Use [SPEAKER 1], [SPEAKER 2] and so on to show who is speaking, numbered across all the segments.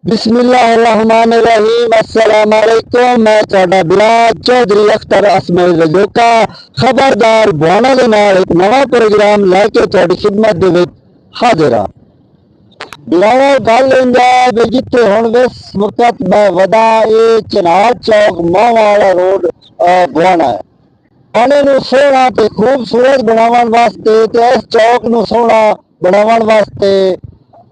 [SPEAKER 1] बिस्मिल्लाहिर्रहमानिर्रहीम अस्सलाम वालेकुम। मैं तुहाडा बिलाल चौधरी अख्तर असमई रजोका खबरदार बुआना दे नाल एक नवा प्रोग्राम लैके तुहाडी खिदमत दे विच हाजिर हां। बिलावा गल इंदा भी जिथे हुण इस वक्त मैं वदा ये चनार चौक मोहवाला रोड बुआना है। बुआने नूं सोहना ते खूबसूरत बनावन वास्ते ते इस चौक नूं सोहना बनावन वास्ते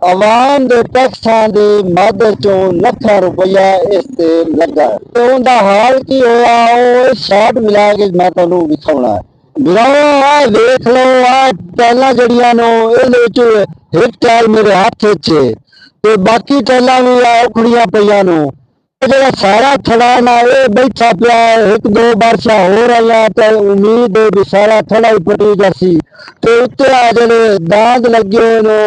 [SPEAKER 1] आवाम दे टैक्सां दी मदद चों लखां रुपया इस ते लगा है। ते उनदा हाल की होया ओ शार्ट मिला के मैं तुहानूं विखाउणा है। बिलावा आ देख लो, आ टैलां जड़ियां नो इहदे विच एक टैल मेरे हत्थ विच है ते बाकी टैलां भी आ उखड़ियां पईयां नो। ਜਿਹੜਾ ਸਾਰਾ ਥੜਾ ਨਾ ਇਹ ਬੈਠਾ ਪਿਆ ਇੱਕ ਦੋ ਬਾਰਿਸ਼ਾਂ ਹੋ ਰਹੀਆਂ ਤੇ ਉਮੀਦ ਹੈ ਵੀ ਸਾਰਾ ਥੜਾ ਹੀ ਪਟੀ ਜਾਸੀ ਤੇ ਉੱਤੇ ਆ ਜਿਹੜੇ ਦਾਗ ਲੱਗੇ ਹੋਏ ਨੇ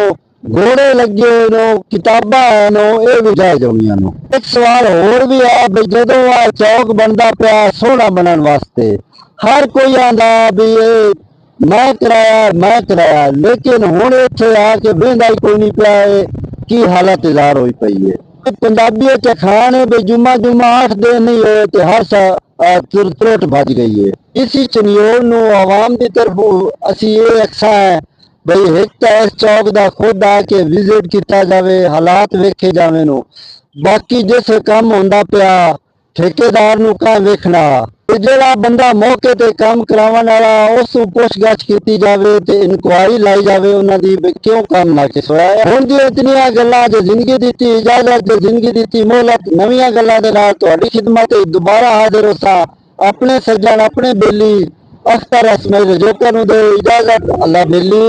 [SPEAKER 1] ਘੋੜੇ ਲੱਗੇ ਹੋਏ ਨੇ ਕਿਤਾਬਾਂ ਨੇ ਇਹ ਵੀ ਰਹਿ ਜਾਣੀਆਂ ਨੇ। ਇੱਕ ਸਵਾਲ ਹੋਰ ਵੀ ਆ ਵੀ ਜਦੋਂ ਆ ਚੌਕ ਬਣਦਾ ਪਿਆ ਸੋਹਣਾ ਬਣਨ ਵਾਸਤੇ ਹਰ ਕੋਈ ਆਂਦਾ ਵੀ ਇਹ ਮੈਂ ਕਰਾਇਆ ਲੇਕਿਨ ਹੁਣ ਇੱਥੇ ਆ ਕੇ ਬਹਿੰਦਾ ਹੀ ਕੋਈ ਨਹੀਂ ਪਿਆ। ਕੀ ਹਾਲਤ ਜ਼ਾਹਰ ਹੋਈ ਪਈ ਹੈ। पंजाबी खान है भी जुम्मा 8 दिन नहीं हुए तो हर तुरत भज गई है। इसी चनियोर नूं आवाम की तरफ असी ये अक्सा है भाई एक तो इस चौक का खुद आके विजिट किया जाए, हालात वेखे जावे नो। बाकी जिस काम होंदा पिया ठेकेदार नूं कहाँ वेखना ਜਿਹੜਾ ਬੰਦਾ ਮੌਕੇ ਤੇ ਕੰਮ ਕਰਾਉਣ ਵਾਲਾ ਉਸ ਨੂੰ ਪੁੱਛਗਛ ਕੀਤੀ ਜਾਵੇ ਤੇ ਇਨਕੁਆਇਰੀ ਲਾਈ ਜਾਵੇ ਉਹਨਾਂ ਦੀ ਕਿਉਂ ਕੰਮ ਨਾਕਿਸ ਹੋਇਆ। ਹੁਣ ਦੀ ਇਤਨੀਆਂ ਗੱਲਾਂ ਜੋ ਜ਼ਿੰਦਗੀ ਦਿੱਤੀ ਇਜਾਜ਼ਤ ਜੋ ਜ਼ਿੰਦਗੀ ਦਿੱਤੀ ਮੋਹਲਤ ਨਵੀਆਂ ਗੱਲਾਂ ਦੇ ਨਾਲ ਤੁਹਾਡੀ ਖਿਦਮਤ ਦੁਬਾਰਾ ਹਾਜ਼ਰ ਹੋਸਾਂ। ਆਪਣੇ ਸੱਜਣ ਆਪਣੇ ਬੇਲੀ ਅਖਤਰ ਅਸਮਈ ਰਜੋਕਾ ਨੂੰ ਦੇ ਇਜਾਜ਼ਤ। ਅੱਲਾ ਬੇਲੀ।